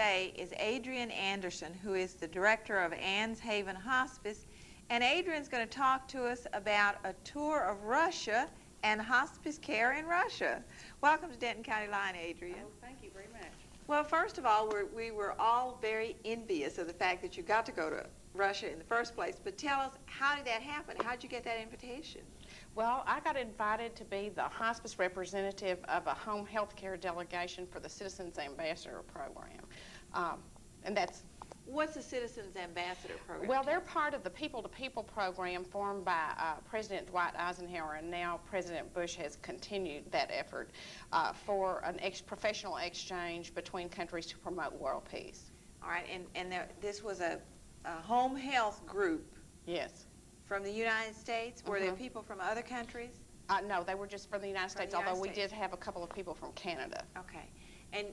today is Adrian Anderson, who is the director of Ann's Haven Hospice. And Adrian's going to talk to us about a tour of Russia and hospice care in Russia. Welcome to Denton County Line, Adrian. Oh, thank you very much. Well, first of all, we were all very envious of the fact that you got to go to Russia in the first place. But tell us, how did that happen? How did you get that invitation? Well, I got invited to be the hospice representative of a home health care delegation for the Citizens Ambassador program. And that's... What's the Citizens Ambassador program? Well, they're part of the People-to-People program formed by President Dwight Eisenhower, and now President Bush has continued that effort for an professional exchange between countries to promote world peace. All right, and this was a home health group. Yes. From the United States? Were there people from other countries? No, they were just from the United States, although we did have a couple of people from Canada. Okay. And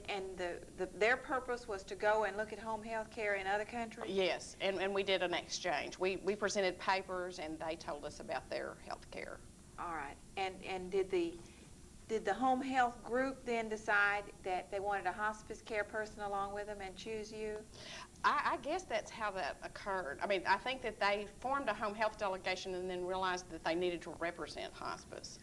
their purpose was to go and look at home health care in other countries? Yes, and we did an exchange. We presented papers, and they told us about their health care. All right. And did the home health group then decide that they wanted a hospice care person along with them and choose you? I guess that's how that occurred. I mean, I think that they formed a home health delegation and then realized that they needed to represent hospice.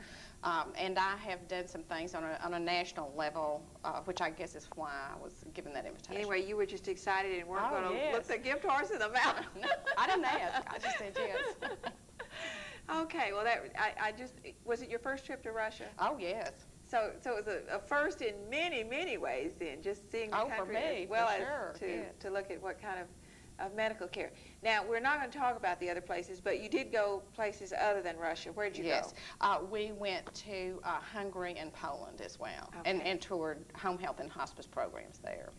And I have done some things on a national level, which I guess is why I was given that invitation. Anyway, you were just excited and weren't going to look the gift horse in the mouth. No, I didn't ask. I just said yes. Okay, well, was it your first trip to Russia? Oh, yes. So it was a first in many, many ways then, just seeing the country for me, as well as sure, to look at what kind of medical care. Now, we're not going to talk about the other places, but you did go places other than Russia. Where did you go? Yes. We went to Hungary and Poland as well, okay. and toured home health and hospice programs there.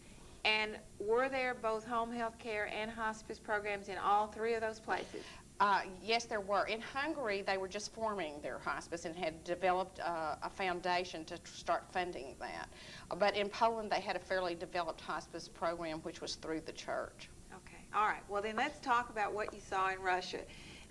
And were there both home health care and hospice programs in all three of those places? Yes, there were. In Hungary, they were just forming their hospice and had developed a foundation to start funding that. But in Poland, they had a fairly developed hospice program, which was through the church. Okay. All right. Well, then let's talk about what you saw in Russia.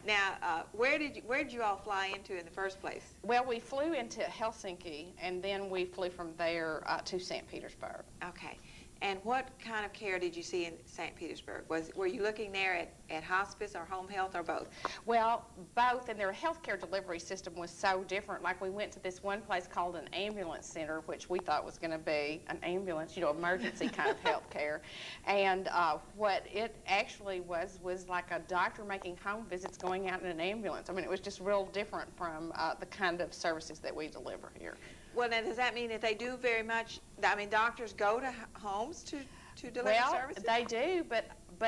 Now, where did you all fly into in the first place? Well, we flew into Helsinki, and then we flew from there to St. Petersburg. Okay. And what kind of care did you see in St. Petersburg? Were you looking there at hospice or home health or both? Well, both, and their healthcare delivery system was so different. Like we went to this one place called an ambulance center, which we thought was going to be an ambulance, emergency kind of health care. And what it actually was like a doctor making home visits going out in an ambulance. I mean, it was just real different from the kind of services that we deliver here. Well, now, does that mean that they do very much, I mean, doctors go to homes to deliver services? Well, they do, but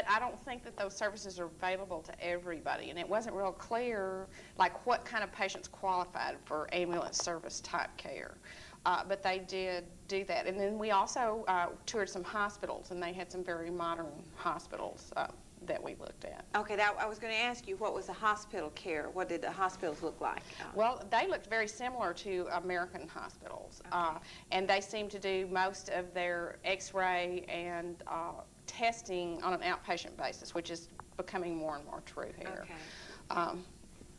I don't think that those services are available to everybody. And it wasn't real clear, like, what kind of patients qualified for ambulance service type care. But they did do that. And then we also toured some hospitals, and they had some very modern hospitals that we looked at. Okay, now I was going to ask you, what was the hospital care? What did the hospitals look like? Well, they looked very similar to American hospitals. Okay. And they seemed to do most of their x-ray and testing on an outpatient basis, which is becoming more and more true here. Okay.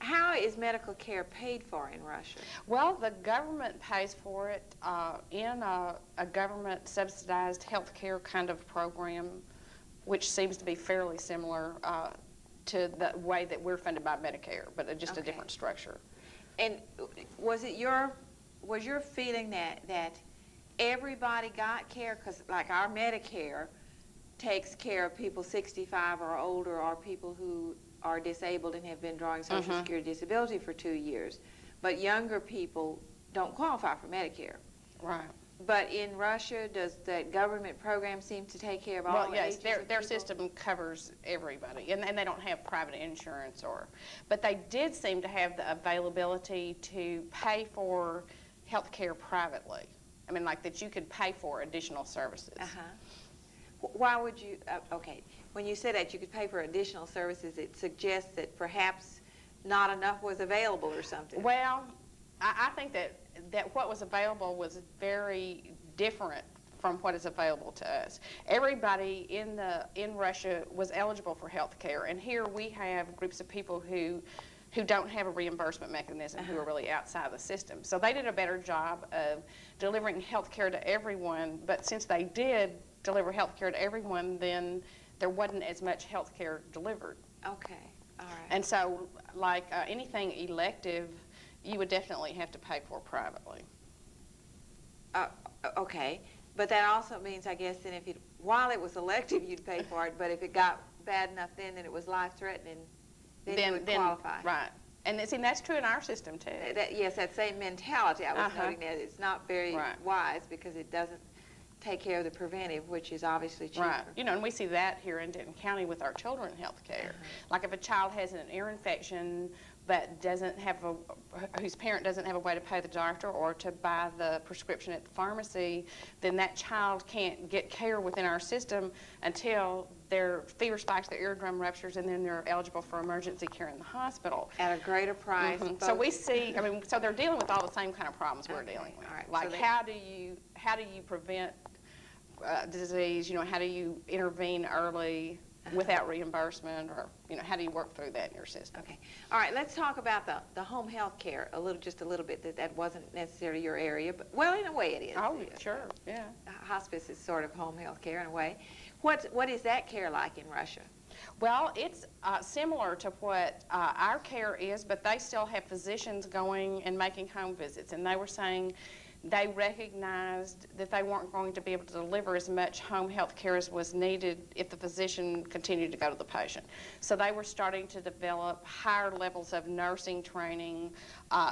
How is medical care paid for in Russia? Well, the government pays for it in a government subsidized health care kind of program, which seems to be fairly similar to the way that we're funded by Medicare, but just a different structure. And was your feeling that everybody got care? Because like our Medicare takes care of people 65 or older, or people who are disabled and have been drawing Social Security disability for 2 years. But younger people don't qualify for Medicare. Right. But in Russia, does that government program seem to take care of all ages? Well, yes, their system covers everybody, and they don't have private insurance, but they did seem to have the availability to pay for health care privately. I mean, like that you could pay for additional services. Why would you, okay, when you said that you could pay for additional services, it suggests that perhaps not enough was available or something. Well, I think that what was available was very different from what is available to us. Everybody in Russia was eligible for health care, and here we have groups of people who don't have a reimbursement mechanism, who are really outside the system. So they did a better job of delivering health care to everyone, but since they did, deliver health care to everyone, then there wasn't as much health care delivered. Okay, all right. And so, like anything elective, you would definitely have to pay for privately. Okay, but that also means, I guess, then if you, while it was elective, you'd pay for it, but if it got bad enough then that it was life-threatening, then you would qualify. Right. And see, that's true in our system, too. Yes, that same mentality I was noting that it's not very wise because it doesn't take care of the preventive, which is obviously cheaper. Right. You know, and we see that here in Denton County with our children's health care. Like if a child has an ear infection but doesn't have whose parent doesn't have a way to pay the doctor or to buy the prescription at the pharmacy, then that child can't get care within our system until their fever spikes, their eardrum ruptures, and then they're eligible for emergency care in the hospital. At a greater price. So we see, I mean, so they're dealing with all the same kind of problems we're dealing with. Right. Like So how do you prevent disease? You know, how do you intervene early without reimbursement, or how do you work through that in your system? Okay. All right, let's talk about the home health care just a little bit. That wasn't necessarily your area, but well, in a way it is. Oh, sure, yeah. Hospice is sort of home health care in a way. What is that care like in Russia? Well, it's similar to what our care is, but they still have physicians going and making home visits, and they were saying they recognized that they weren't going to be able to deliver as much home health care as was needed if the physician continued to go to the patient. So they were starting to develop higher levels of nursing training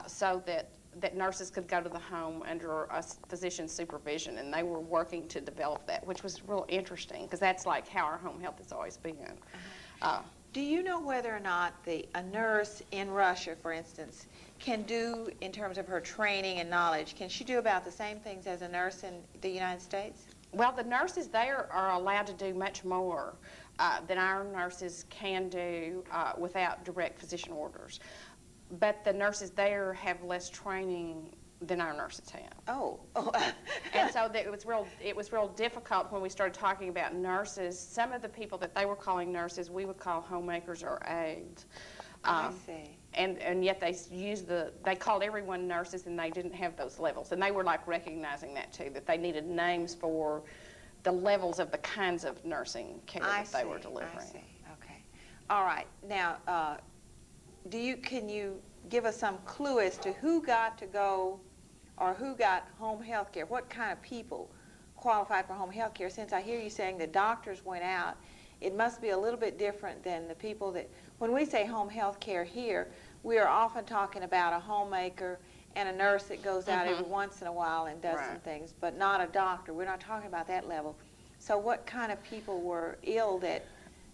so that nurses could go to the home under a physician's supervision, and they were working to develop that, which was real interesting because that's like how our home health has always been. Do you know whether or not a nurse in Russia, for instance, can do, in terms of her training and knowledge, can she do about the same things as a nurse in the United States? Well, the nurses there are allowed to do much more than our nurses can do without direct physician orders. But the nurses there have less training than our nurses have. Oh. And so it was real difficult when we started talking about nurses. Some of the people that they were calling nurses, we would call homemakers or aides. I see. And yet they called everyone nurses, and they didn't have those levels. And they were like recognizing that too, that they needed names for the levels of the kinds of nursing care that they were delivering. I see. Okay. All right. Now, can you give us some clue as to who got to go or who got home health care? What kind of people qualified for home health care? Since I hear you saying the doctors went out, it must be a little bit different than the people that, when we say home health care here, we are often talking about a homemaker and a nurse that goes out every once in a while and does some things, but not a doctor. We're not talking about that level. So what kind of people were ill that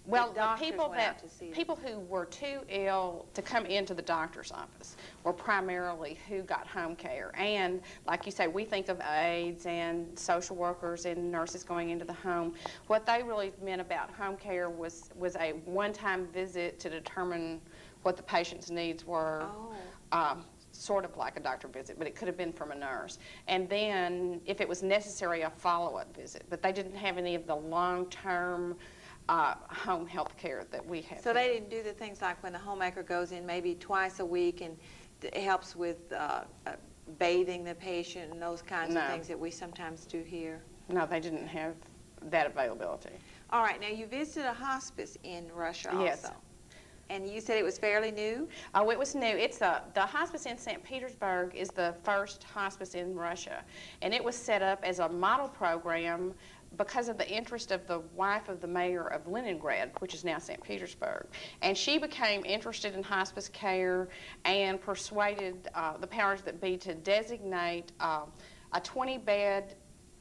the people who were too ill to come into the doctor's office were primarily who got home care. And like you say, we think of aides and social workers and nurses going into the home. What they really meant about home care was a one-time visit to determine what the patient's needs were. Sort of like a doctor visit, but it could have been from a nurse. And then, if it was necessary, a follow-up visit. But they didn't have any of the long-term home health care that we have. So they didn't do the things like when the homemaker goes in maybe twice a week and helps with bathing the patient and those kinds of things that we sometimes do here? No, they didn't have that availability. All right. Now, you visited a hospice in Russia also. Yes. And you said it was fairly new? Oh, it was new. It's the hospice in St. Petersburg is the first hospice in Russia. And it was set up as a model program because of the interest of the wife of the mayor of Leningrad, which is now St. Petersburg. And she became interested in hospice care and persuaded the powers that be to designate a 20-bed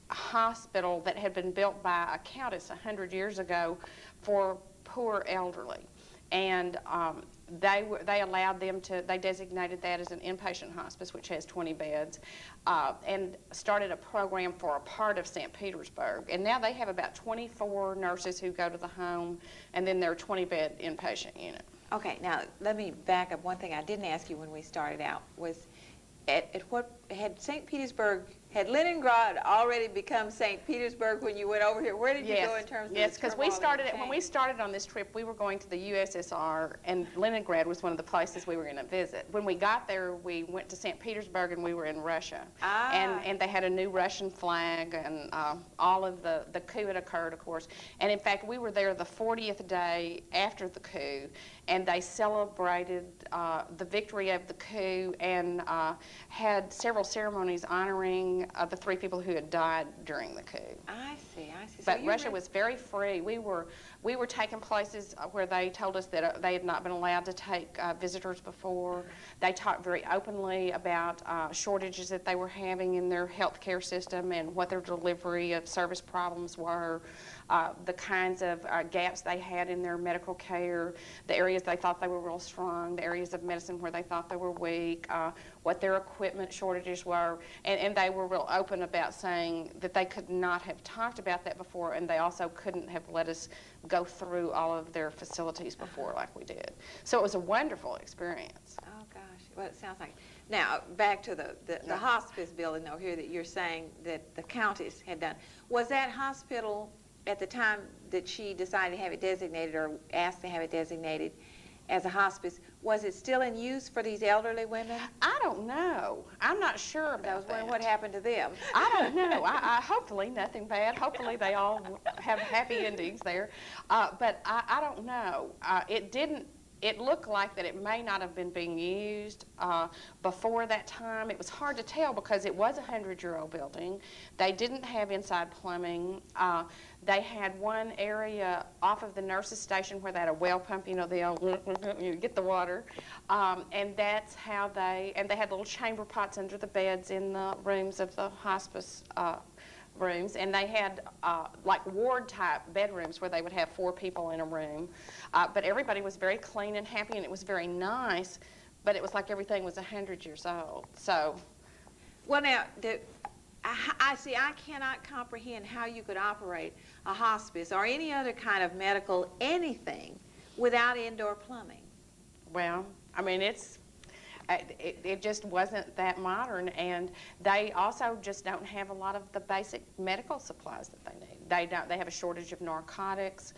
hospital that had been built by a countess 100 years ago for poor elderly. And they allowed them to, they designated that as an inpatient hospice, which has 20 beds, and started a program for a part of St. Petersburg. And now they have about 24 nurses who go to the home, and then their 20-bed inpatient unit. Okay, now let me back up. One thing I didn't ask you when we started out was, had St. Petersburg Had Leningrad already become St. Petersburg when you went over here? Where did you go in terms of Yes, the because turmoil when we started on this trip, we were going to the USSR, and Leningrad was one of the places we were going to visit. When we got there, we went to St. Petersburg, and we were in Russia. And they had a new Russian flag, and all of the coup had occurred, of course. And in fact, we were there the 40th day after the coup, and they celebrated the victory of the coup and had several ceremonies honoring the 3 people who had died during the coup. I see, I see. But Russia was very free. We were taking places where they told us that they had not been allowed to take visitors before. They talked very openly about shortages that they were having in their health care system and what their delivery of service problems were, the kinds of gaps they had in their medical care, the areas they thought they were real strong, the areas of medicine where they thought they were weak, what their equipment shortages were, and they were real open about saying that they could not have talked about that before, and they also couldn't have let us go through all of their facilities before like we did. So it was a wonderful experience. Oh gosh, well it sounds like. Now back to the hospice building though here that you're saying that the Countess had done. Was that hospital at the time that she decided to have it designated or asked to have it designated as a hospice, was it still in use for these elderly women? I don't know. I'm not sure about that. I was wondering what happened to them. I don't know. Hopefully nothing bad. Hopefully they all have happy endings there. But I don't know. It looked like that it may not have been being used before that time. It was hard to tell because it was a 100-year-old building. They didn't have inside plumbing. They had one area off of the nurses' station where they had a well pump, you get the water. And that's how they had little chamber pots under the beds in the rooms of the hospice rooms, and they had like ward-type bedrooms where they would have 4 people in a room. But everybody was very clean and happy, and it was very nice, but it was like everything was 100 years old. So, well, now, I see, I cannot comprehend how you could operate a hospice or any other kind of medical anything without indoor plumbing. Well, I mean, it just wasn't that modern, and they also just don't have a lot of the basic medical supplies that they need. They have a shortage of narcotics.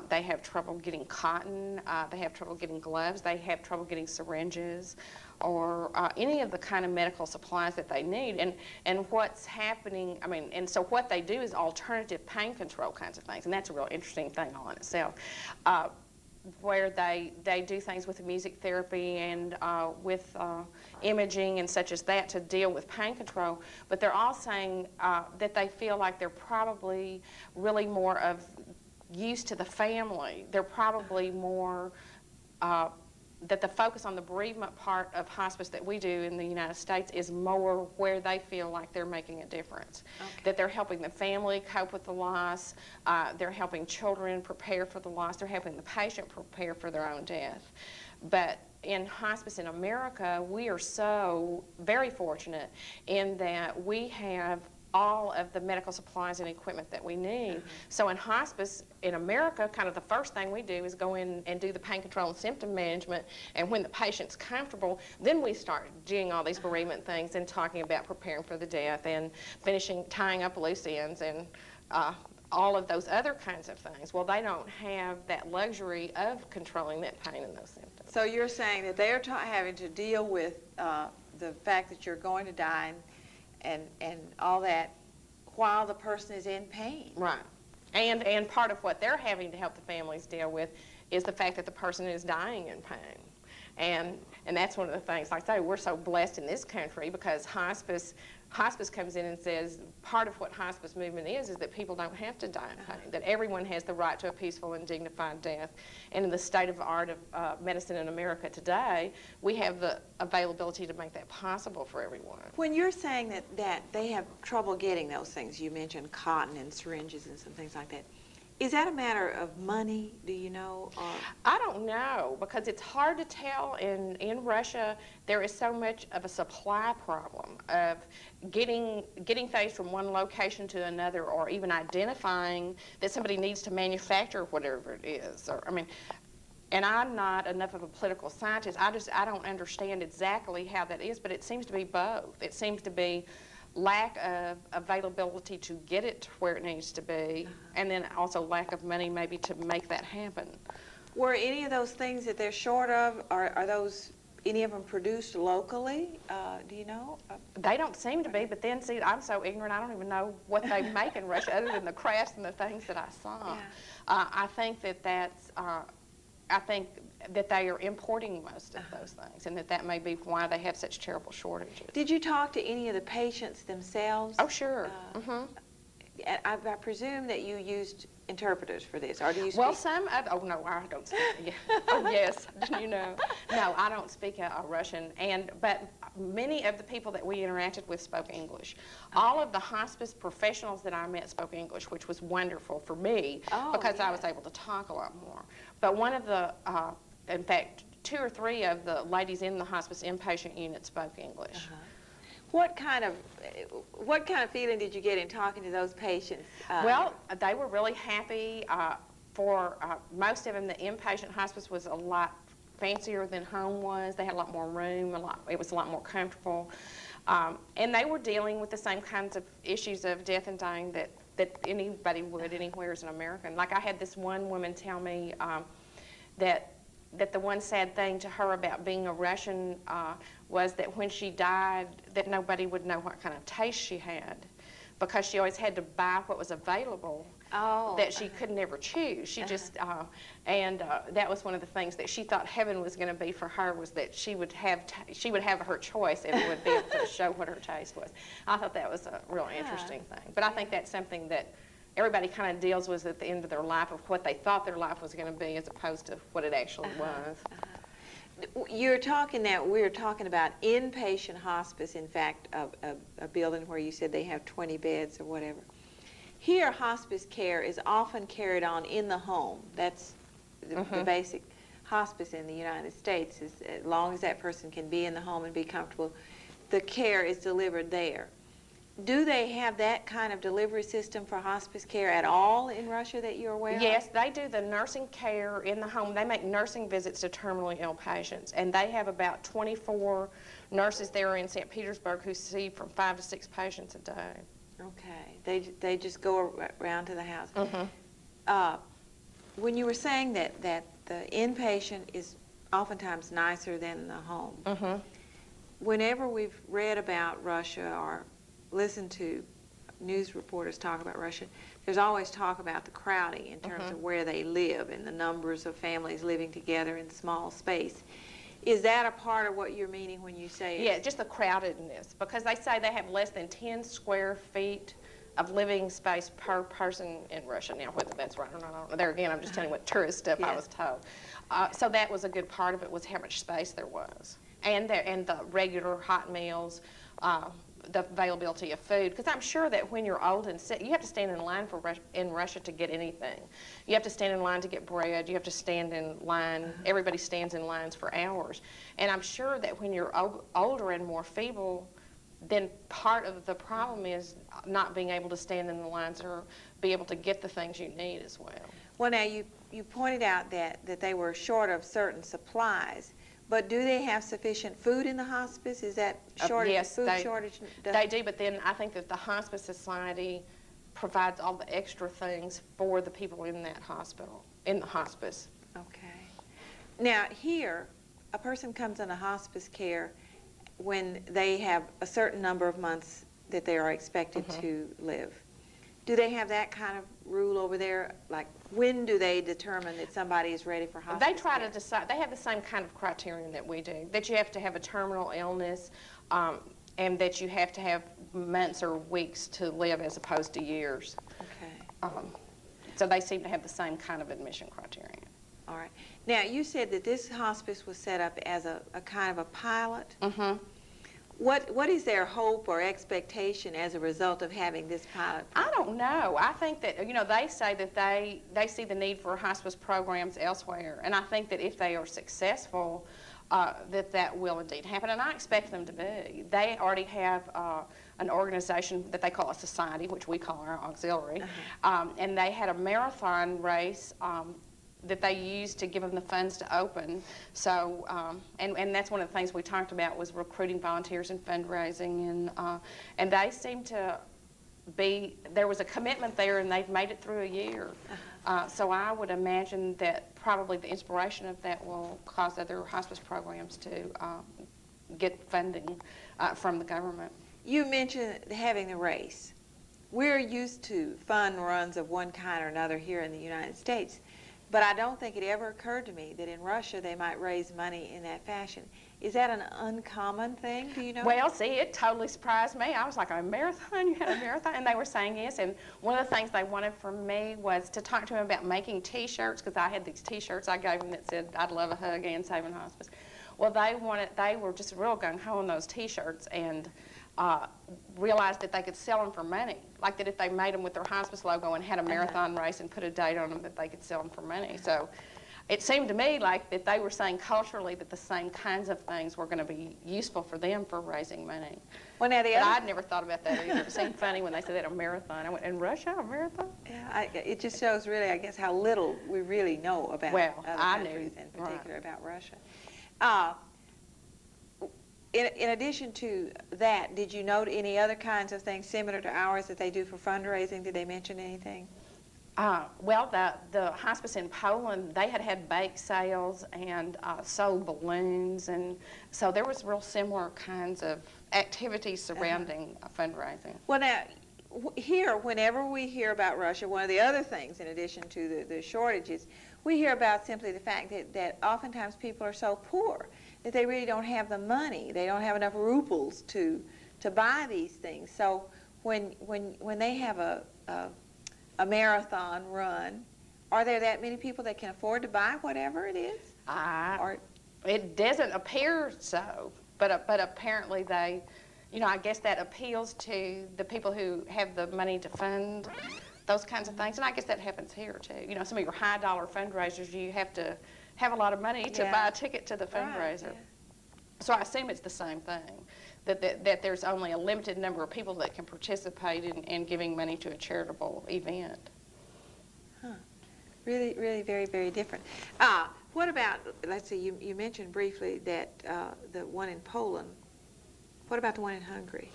They have trouble getting cotton. They have trouble getting gloves. They have trouble getting syringes or any of the kind of medical supplies that they need. And what's happening, I mean, and so what they do is alternative pain control kinds of things, and that's a real interesting thing all in itself. Where they do things with music therapy and with imaging and such as that to deal with pain control, but they're all saying that they feel like they're probably really more of use to the family. They're probably more that the focus on the bereavement part of hospice that we do in the United States is more where they feel like they're making a difference. Okay. That they're helping the family cope with the loss, they're helping children prepare for the loss, they're helping the patient prepare for their own death. But in hospice in America, we are so very fortunate in that we have all of the medical supplies and equipment that we need. Mm-hmm. So in hospice in America, kind of the first thing we do is go in and do the pain control and symptom management, and when the patient's comfortable, then we start doing all these bereavement things and talking about preparing for the death and tying up loose ends and all of those other kinds of things. Well, they don't have that luxury of controlling that pain and those symptoms. So you're saying that they're having to deal with the fact that you're going to die and all that while the person is in pain. Right. And part of what they're having to help the families deal with is the fact that the person is dying in pain. And that's one of the things, like I say, we're so blessed in this country because hospice comes in and says part of what hospice movement is that people don't have to die in pain, that everyone has the right to a peaceful and dignified death. And in the state of art of medicine in America today, we have the availability to make that possible for everyone. When you're saying that they have trouble getting those things, you mentioned cotton and syringes and some things like that, is that a matter of money, do you know? Or? I don't know, because it's hard to tell. In Russia, there is so much of a supply problem of getting things from one location to another, or even identifying that somebody needs to manufacture whatever it is. Or, I mean, and I'm not enough of a political scientist. I don't understand exactly how that is, but it seems to be both. It seems to be lack of availability to get it to where it needs to be, and then also lack of money maybe to make that happen. Were any of those things that they're short of, are those, any of them produced locally? Do you know? They don't seem to be, but then, see, I'm so ignorant, I don't even know what they make in Russia other than the crafts and the things that I saw. Yeah. I think that I think that they are importing most of those things, and that may be why they have such terrible shortages. Did you talk to any of the patients themselves? Oh, sure. I presume that you used interpreters for this, or do you speak? Well, oh no, I don't speak, yeah. Oh yes, you know. No, I don't speak Russian, but many of the people that we interacted with spoke English. All of the hospice professionals that I met spoke English, which was wonderful for me, because I was able to talk a lot more. But one of the, in fact, 2 or 3 of the ladies in the hospice inpatient unit spoke English. What kind of feeling did you get in talking to those patients? Well, they were really happy. For most of them, the inpatient hospice was a lot fancier than home was. They had a lot more room. It was a lot more comfortable, and they were dealing with the same kinds of issues of death and dying that anybody would anywhere as an American. Like, I had this one woman tell me that the one sad thing to her about being a Russian was that when she died, that nobody would know what kind of taste she had, because she always had to buy what was available that she could never choose. She just, that was one of the things that she thought heaven was going to be for her, was that she would have her choice and would be able to show what her taste was. I thought that was a real interesting thing. But I think that's something that everybody kind of deals with at the end of their life, of what they thought their life was going to be as opposed to what it actually was. We're talking about inpatient hospice, in fact, a building where you said they have 20 beds or whatever. Here, hospice care is often carried on in the home. That's the basic hospice in the United States, is as long as that person can be in the home and be comfortable, the care is delivered there. Do they have that kind of delivery system for hospice care at all in Russia that you're aware of? Yes, they do the nursing care in the home. They make nursing visits to terminally ill patients, and they have about 24 nurses there in St. Petersburg who see from 5 to 6 patients a day. Okay, they just go around to the house. When you were saying that the inpatient is oftentimes nicer than the home, whenever we've read about Russia or listened to news reporters talk about Russia, there's always talk about the crowding in terms of where they live and the numbers of families living together in small space. Is that a part of what you're meaning when you say? Yeah, just the crowdedness, because they say they have less than 10 square feet of living space per person in Russia. Now, whether that's right or not, I don't know. There again, I'm just telling you what tourist stuff I was told. So that was a good part of it, was how much space there was, and the regular hot meals, the availability of food, because I'm sure that when you're old and sick, you have to stand in line in Russia to get anything. You have to stand in line to get bread. You have to stand in line. Everybody stands in lines for hours. And I'm sure that when you're older and more feeble, then part of the problem is not being able to stand in the lines or be able to get the things you need as well. Well, now, you pointed out that they were short of certain supplies. But do they have sufficient food in the hospice? Is that shortage? Yes, food shortage? They do, but then I think that the Hospice Society provides all the extra things for the people in that hospital, in the hospice. Okay. Now, here, a person comes into hospice care when they have a certain number of months that they are expected to live. Do they have that kind of rule over there? Like, when do they determine that somebody is ready for hospice They try care? to decide. They have the same kind of criterion that we do, that you have to have a terminal illness and that you have to have months or weeks to live as opposed to years. Okay. So they seem to have the same kind of admission criterion. All right. Now, you said that this hospice was set up as a kind of a pilot. What is their hope or expectation as a result of having this pilot program? I don't know. I think that, they say that they see the need for hospice programs elsewhere, and I think that if they are successful, that will indeed happen, and I expect them to be. They already have an organization that they call a society, which we call our auxiliary, and they had a marathon race that they used to give them the funds to open. So, and that's one of the things we talked about was recruiting volunteers and fundraising, and they seem to there was a commitment there, and they've made it through a year. So I would imagine that probably the inspiration of that will cause other hospice programs to get funding from the government. You mentioned having the race. We're used to fun runs of one kind or another here in the United States, but I don't think it ever occurred to me that in Russia they might raise money in that fashion. Is that an uncommon thing, do you know? Well, see, it totally surprised me. I was like, a marathon? You had a marathon? And they were saying yes. And one of the things they wanted from me was to talk to them about making T-shirts, because I had these T-shirts I gave them that said, I'd love a hug and saving hospice. Well, they were just real gung-ho on those T-shirts and realized that they could sell them for money. Like that if they made them with their hospice logo and had a marathon race and put a date on them, that they could sell them for money. So it seemed to me like that they were saying culturally that the same kinds of things were going to be useful for them for raising money. Well, now I'd never thought about that either. It seemed funny when they said that, a marathon. I went, in Russia, a marathon? Yeah, it just shows really, I guess, how little we really know about other countries, in particular about Russia. In addition to that, did you note any other kinds of things similar to ours that they do for fundraising? Did they mention anything? Well, the hospice in Poland, they had bake sales and sold balloons, and so there was real similar kinds of activities surrounding fundraising. Well, now, here, whenever we hear about Russia, one of the other things, in addition to the shortages, we hear about simply the fact that oftentimes people are so poor that they really don't have the money. They don't have enough rubles to buy these things. So when they have a marathon run, are there that many people that can afford to buy whatever it is? It doesn't appear so, but apparently they, I guess that appeals to the people who have the money to fund those kinds of things, and I guess that happens here too. Some of your high dollar fundraisers, you have to have a lot of money to buy a ticket to the fundraiser. Right, yeah. So I assume it's the same thing, that there's only a limited number of people that can participate in giving money to a charitable event. Huh. Really, really very, very different. What about, let's see, you mentioned briefly that the one in Poland. What about the one in Hungary?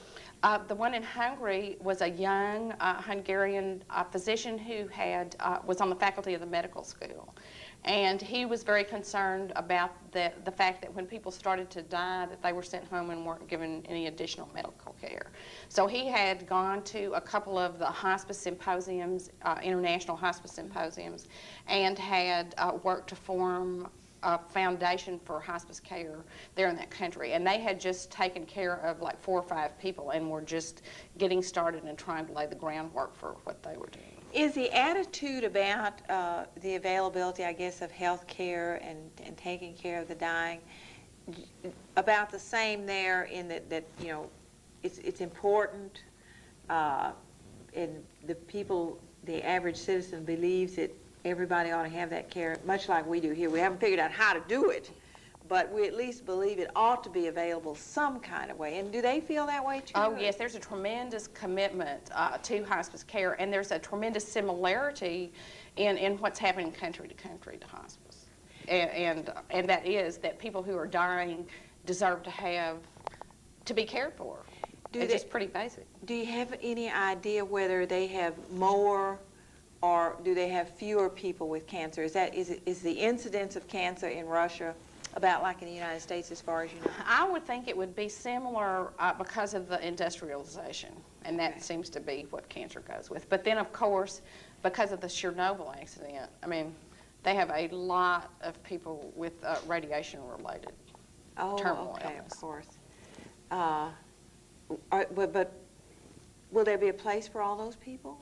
The one in Hungary was a young Hungarian physician who was on the faculty of the medical school. And he was very concerned about the fact that when people started to die, that they were sent home and weren't given any additional medical care. So he had gone to a couple of the hospice symposiums, international hospice symposiums, and had worked to form a foundation for hospice care there in that country. And they had just taken care of like 4 or 5 people and were just getting started and trying to lay the groundwork for what they were doing. Is the attitude about the availability, I guess, of health care and taking care of the dying about the same there in that it's important and the average citizen believes that everybody ought to have that care, much like we do here. We haven't figured out how to do it, but we at least believe it ought to be available some kind of way. And do they feel that way too? Oh, yes. There's a tremendous commitment to hospice care, and there's a tremendous similarity in what's happening country to country to hospice. And that is that people who are dying deserve to be cared for. It's just pretty basic. Do you have any idea whether they have more or do they have fewer people with cancer? Is the incidence of cancer in Russia about like in the United States as far as you know? I would think it would be similar because of the industrialization, and that seems to be what cancer goes with. But then, of course, because of the Chernobyl accident, they have a lot of people with radiation-related terminal illness. Of course. But will there be a place for all those people?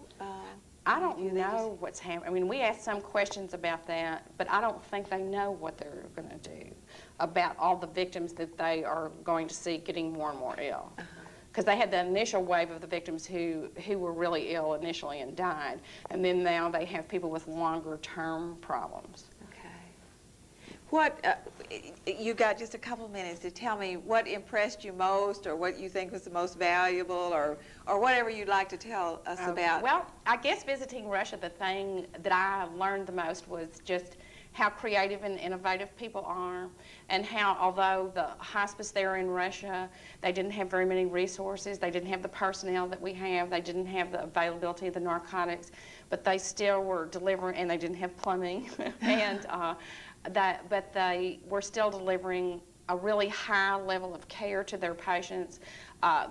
I don't know what's happening. We asked some questions about that, but I don't think they know what they're going to do about all the victims that they are going to see getting more and more ill. Because they had the initial wave of the victims who were really ill initially and died, and then now they have people with longer-term problems. You got just a couple minutes to tell me what impressed you most or what you think was the most valuable or whatever you'd like to tell us about. Well, I guess visiting Russia, the thing that I learned the most was just how creative and innovative people are, and how although the hospice there in Russia, they didn't have very many resources, they didn't have the personnel that we have, they didn't have the availability of the narcotics, but they still were delivering, and they didn't have plumbing, and but they were still delivering a really high level of care to their patients.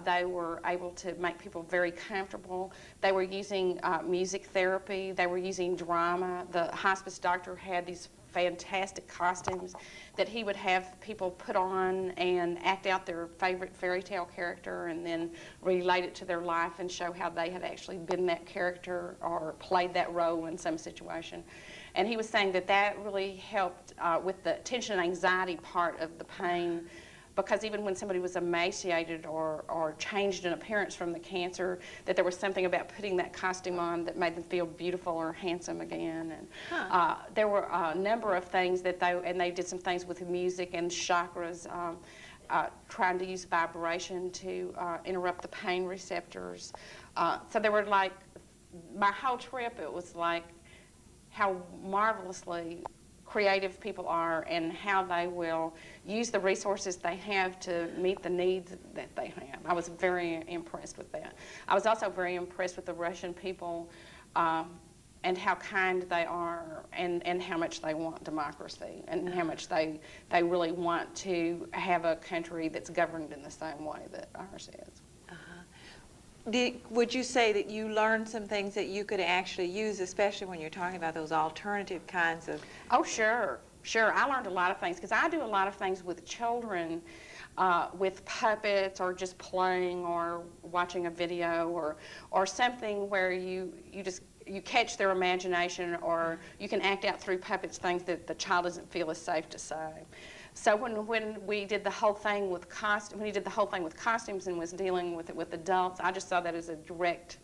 They were able to make people very comfortable. They were using music therapy. They were using drama. The hospice doctor had these fantastic costumes that he would have people put on and act out their favorite fairy tale character and then relate it to their life and show how they had actually been that character or played that role in some situation. And he was saying that that really helped with the tension and anxiety part of the pain, because even when somebody was emaciated or changed in appearance from the cancer, that there was something about putting that costume on that made them feel beautiful or handsome again. And there were a number of things that they did some things with music and chakras, trying to use vibration to interrupt the pain receptors. So there were like, my whole trip, it was like how marvelously creative people are and how they will use the resources they have to meet the needs that they have. I was very impressed with that. I was also very impressed with the Russian people and how kind they are and how much they want democracy and how much they really want to have a country that's governed in the same way that ours is. Would you say that you learned some things that you could actually use, especially when you're talking about those alternative kinds of... Oh, sure. Sure. I learned a lot of things because I do a lot of things with children, with puppets or just playing or watching a video or something where you catch their imagination, or you can act out through puppets things that the child doesn't feel is safe to say. So when we did the whole thing with costumes and was dealing with it with adults, I just saw that as a direct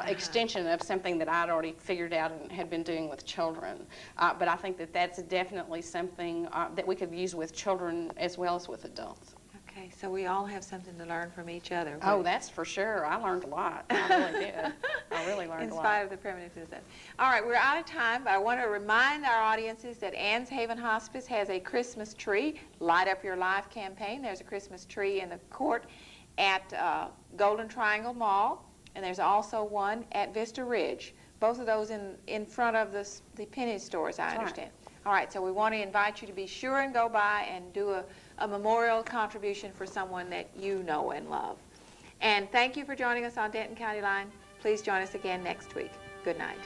extension of something that I'd already figured out and had been doing with children. But I think that that's definitely something that we could use with children as well as with adults. Okay, so we all have something to learn from each other. Oh, that's for sure. I learned a lot. I really did. I really learned a lot. In spite of the primitiveness. All right, we're out of time, but I want to remind our audiences that Ann's Haven Hospice has a Christmas tree, Light Up Your Life campaign. There's a Christmas tree in the court at Golden Triangle Mall, and there's also one at Vista Ridge. Both of those in front of the penny stores, I understand. Right. All right, so we want to invite you to be sure and go by and do a memorial contribution for someone that you know and love. And thank you for joining us on Denton County Line. Please join us again next week. Good night.